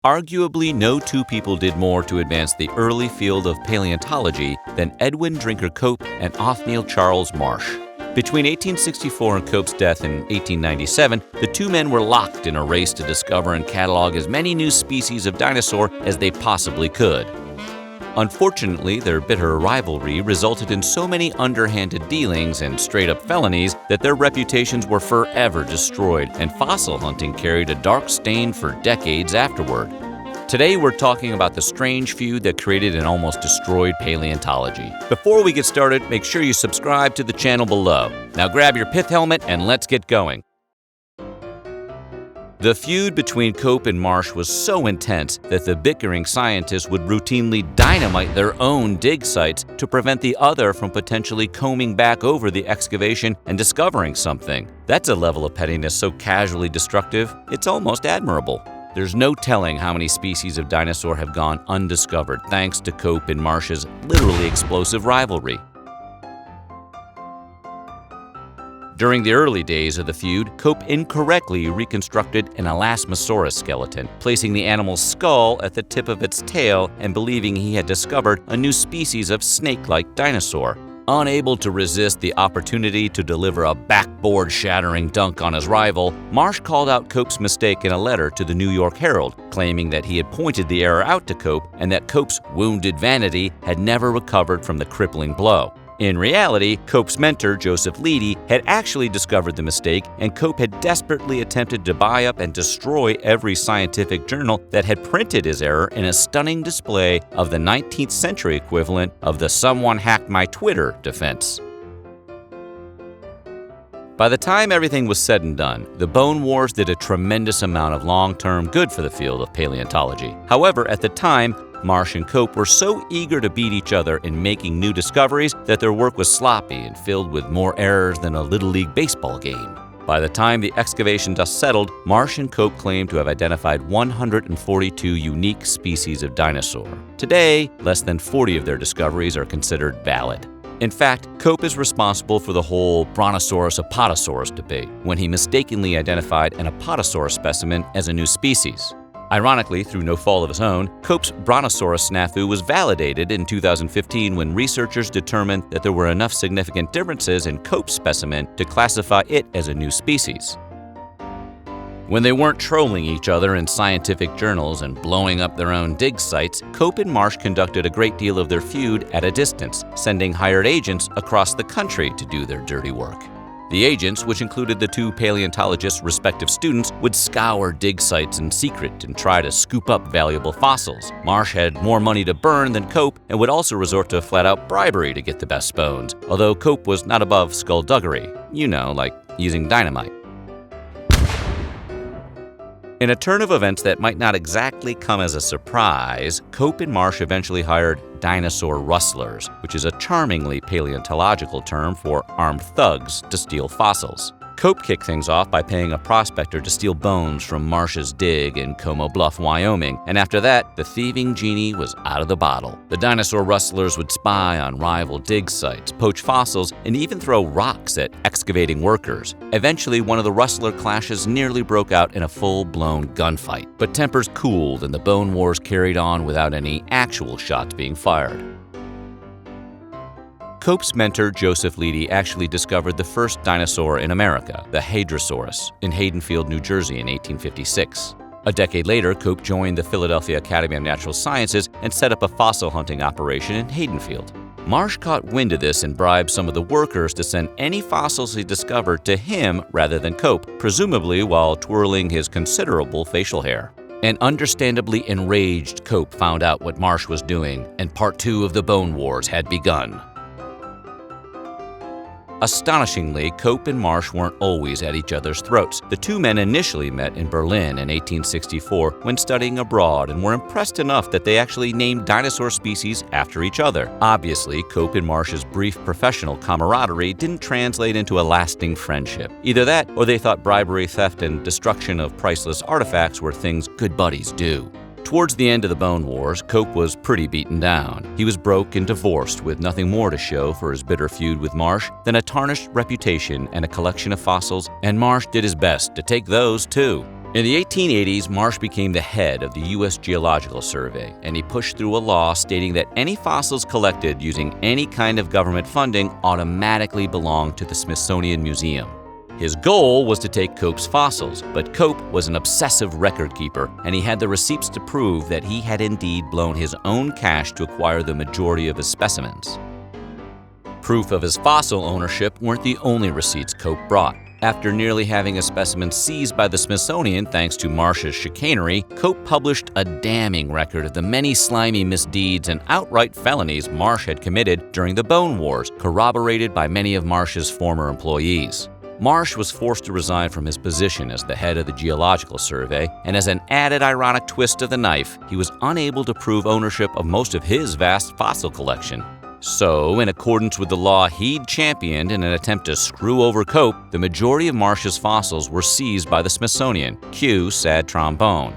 Arguably, no two people did more to advance the early field of paleontology than Edwin Drinker Cope and Othniel Charles Marsh. Between 1864 and Cope's death in 1897, the two men were locked in a race to discover and catalog as many new species of dinosaur as they possibly could. Unfortunately, their bitter rivalry resulted in so many underhanded dealings and straight-up felonies that their reputations were forever destroyed, and fossil hunting carried a dark stain for decades afterward. Today, we're talking about the strange feud that created and almost destroyed paleontology. Before we get started, make sure you subscribe to the channel below. Now grab your pith helmet and let's get going. The feud between Cope and Marsh was so intense that the bickering scientists would routinely dynamite their own dig sites to prevent the other from potentially combing back over the excavation and discovering something. That's a level of pettiness so casually destructive, it's almost admirable. There's no telling how many species of dinosaur have gone undiscovered thanks to Cope and Marsh's literally explosive rivalry. During the early days of the feud, Cope incorrectly reconstructed an Elasmosaurus skeleton, placing the animal's skull at the tip of its tail and believing he had discovered a new species of snake-like dinosaur. Unable to resist the opportunity to deliver a backboard-shattering dunk on his rival, Marsh called out Cope's mistake in a letter to the New York Herald, claiming that he had pointed the error out to Cope and that Cope's wounded vanity had never recovered from the crippling blow. In reality, Cope's mentor, Joseph Leidy, had actually discovered the mistake, and Cope had desperately attempted to buy up and destroy every scientific journal that had printed his error in a stunning display of the 19th century equivalent of the "someone hacked my Twitter" defense. By the time everything was said and done, the Bone Wars did a tremendous amount of long-term good for the field of paleontology. However, at the time, Marsh and Cope were so eager to beat each other in making new discoveries that their work was sloppy and filled with more errors than a Little League baseball game. By the time the excavation dust settled, Marsh and Cope claimed to have identified 142 unique species of dinosaur. Today, less than 40 of their discoveries are considered valid. In fact, Cope is responsible for the whole Brontosaurus-Apatosaurus debate when he mistakenly identified an Apatosaurus specimen as a new species. Ironically, through no fault of his own, Cope's Brontosaurus snafu was validated in 2015 when researchers determined that there were enough significant differences in Cope's specimen to classify it as a new species. When they weren't trolling each other in scientific journals and blowing up their own dig sites, Cope and Marsh conducted a great deal of their feud at a distance, sending hired agents across the country to do their dirty work. The agents, which included the two paleontologists' respective students, would scour dig sites in secret and try to scoop up valuable fossils. Marsh had more money to burn than Cope and would also resort to flat-out bribery to get the best bones, although Cope was not above skullduggery, like using dynamite. In a turn of events that might not exactly come as a surprise, Cope and Marsh eventually hired Dinosaur Rustlers, which is a charmingly paleontological term for armed thugs to steal fossils. Cope kicked things off by paying a prospector to steal bones from Marsh's dig in Como Bluff, Wyoming, and after that, the thieving genie was out of the bottle. The Dinosaur Rustlers would spy on rival dig sites, poach fossils, and even throw rocks at excavating workers. Eventually, one of the Rustler clashes nearly broke out in a full-blown gunfight, but tempers cooled and the Bone Wars carried on without any actual shots being fired. Cope's mentor, Joseph Leidy, actually discovered the first dinosaur in America, the Hadrosaurus, in Haydenfield, New Jersey in 1856. A decade later, Cope joined the Philadelphia Academy of Natural Sciences and set up a fossil hunting operation in Haydenfield. Marsh caught wind of this and bribed some of the workers to send any fossils he discovered to him rather than Cope, presumably while twirling his considerable facial hair. An understandably enraged Cope found out what Marsh was doing, and part 2 of the Bone Wars had begun. Astonishingly, Cope and Marsh weren't always at each other's throats. The two men initially met in Berlin in 1864 when studying abroad and were impressed enough that they actually named dinosaur species after each other. Obviously, Cope and Marsh's brief professional camaraderie didn't translate into a lasting friendship. Either that, or they thought bribery, theft, and destruction of priceless artifacts were things good buddies do. Towards the end of the Bone Wars, Cope was pretty beaten down. He was broke and divorced with nothing more to show for his bitter feud with Marsh than a tarnished reputation and a collection of fossils, and Marsh did his best to take those too. In the 1880s, Marsh became the head of the U.S. Geological Survey, and he pushed through a law stating that any fossils collected using any kind of government funding automatically belonged to the Smithsonian Museum. His goal was to take Cope's fossils, but Cope was an obsessive record keeper, and he had the receipts to prove that he had indeed blown his own cash to acquire the majority of his specimens. Proof of his fossil ownership weren't the only receipts Cope brought. After nearly having a specimen seized by the Smithsonian thanks to Marsh's chicanery, Cope published a damning record of the many slimy misdeeds and outright felonies Marsh had committed during the Bone Wars, corroborated by many of Marsh's former employees. Marsh was forced to resign from his position as the head of the Geological Survey, and as an added ironic twist of the knife, he was unable to prove ownership of most of his vast fossil collection. So, in accordance with the law he'd championed in an attempt to screw over Cope, the majority of Marsh's fossils were seized by the Smithsonian. Cue sad trombone.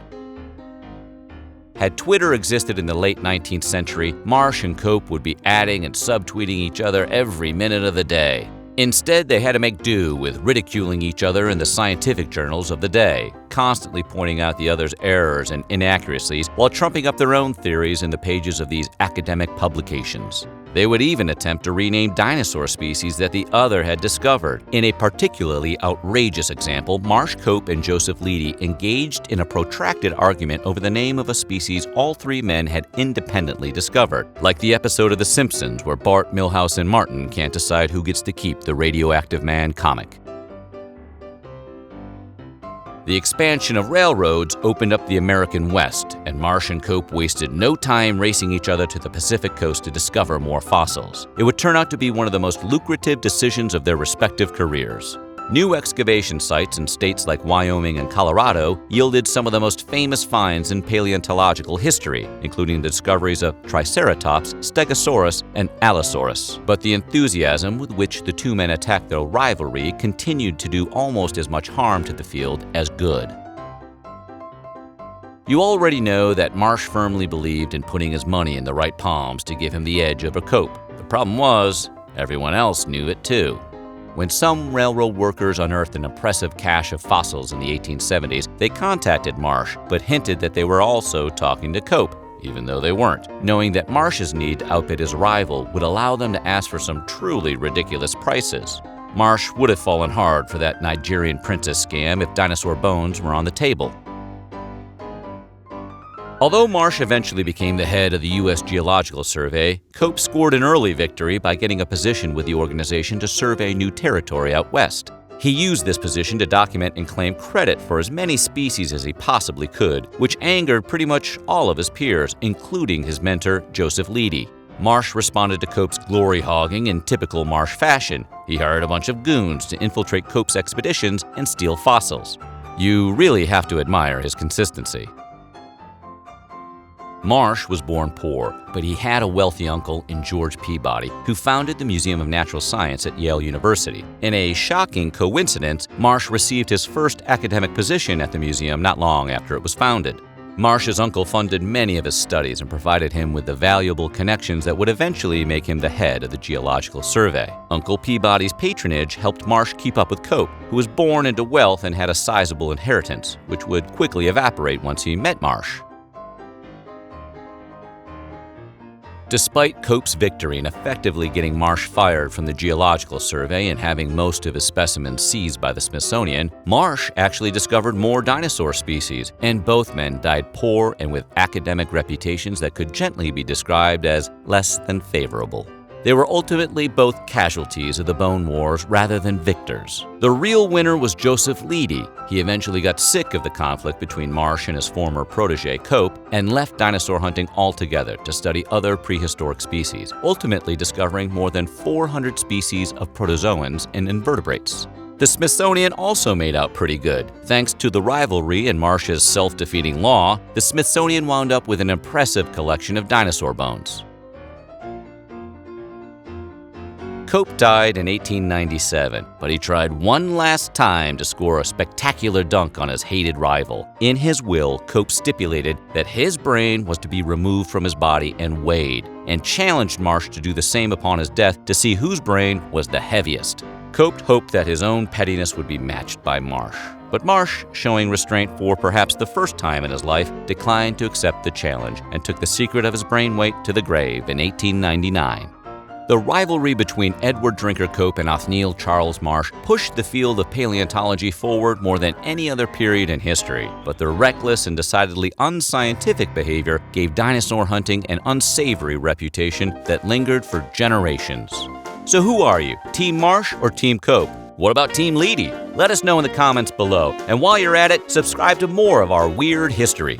Had Twitter existed in the late 19th century, Marsh and Cope would be adding and subtweeting each other every minute of the day. Instead, they had to make do with ridiculing each other in the scientific journals of the day, constantly pointing out the other's errors and inaccuracies while trumping up their own theories in the pages of these academic publications. They would even attempt to rename dinosaur species that the other had discovered. In a particularly outrageous example, Marsh, Cope, and Joseph Leidy engaged in a protracted argument over the name of a species all three men had independently discovered, like the episode of The Simpsons where Bart, Milhouse, and Martin can't decide who gets to keep the Radioactive Man comic. The expansion of railroads opened up the American West, and Marsh and Cope wasted no time racing each other to the Pacific coast to discover more fossils. It would turn out to be one of the most lucrative decisions of their respective careers. New excavation sites in states like Wyoming and Colorado yielded some of the most famous finds in paleontological history, including the discoveries of Triceratops, Stegosaurus, and Allosaurus. But the enthusiasm with which the two men attacked their rivalry continued to do almost as much harm to the field as good. You already know that Marsh firmly believed in putting his money in the right palms to give him the edge over Cope. The problem was, everyone else knew it too. When some railroad workers unearthed an impressive cache of fossils in the 1870s, they contacted Marsh, but hinted that they were also talking to Cope, even though they weren't, knowing that Marsh's need to outbid his rival would allow them to ask for some truly ridiculous prices. Marsh would have fallen hard for that Nigerian princess scam if dinosaur bones were on the table. Although Marsh eventually became the head of the U.S. Geological Survey, Cope scored an early victory by getting a position with the organization to survey new territory out west. He used this position to document and claim credit for as many species as he possibly could, which angered pretty much all of his peers, including his mentor, Joseph Leidy. Marsh responded to Cope's glory-hogging in typical Marsh fashion. He hired a bunch of goons to infiltrate Cope's expeditions and steal fossils. You really have to admire his consistency. Marsh was born poor, but he had a wealthy uncle in George Peabody, who founded the Museum of Natural Science at Yale University. In a shocking coincidence, Marsh received his first academic position at the museum not long after it was founded. Marsh's uncle funded many of his studies and provided him with the valuable connections that would eventually make him the head of the Geological Survey. Uncle Peabody's patronage helped Marsh keep up with Cope, who was born into wealth and had a sizable inheritance, which would quickly evaporate once he met Marsh. Despite Cope's victory in effectively getting Marsh fired from the Geological Survey and having most of his specimens seized by the Smithsonian, Marsh actually discovered more dinosaur species, and both men died poor and with academic reputations that could gently be described as less than favorable. They were ultimately both casualties of the Bone Wars rather than victors. The real winner was Joseph Leidy. He eventually got sick of the conflict between Marsh and his former protege Cope and left dinosaur hunting altogether to study other prehistoric species, ultimately discovering more than 400 species of protozoans and invertebrates. The Smithsonian also made out pretty good. Thanks to the rivalry and Marsh's self-defeating law, the Smithsonian wound up with an impressive collection of dinosaur bones. Cope died in 1897, but he tried one last time to score a spectacular dunk on his hated rival. In his will, Cope stipulated that his brain was to be removed from his body and weighed, and challenged Marsh to do the same upon his death to see whose brain was the heaviest. Cope hoped that his own pettiness would be matched by Marsh. But Marsh, showing restraint for perhaps the first time in his life, declined to accept the challenge and took the secret of his brain weight to the grave in 1899. The rivalry between Edward Drinker Cope and Othniel Charles Marsh pushed the field of paleontology forward more than any other period in history, but their reckless and decidedly unscientific behavior gave dinosaur hunting an unsavory reputation that lingered for generations. So who are you, Team Marsh or Team Cope? What about Team Leedy? Let us know in the comments below, and while you're at it, subscribe to more of our weird history.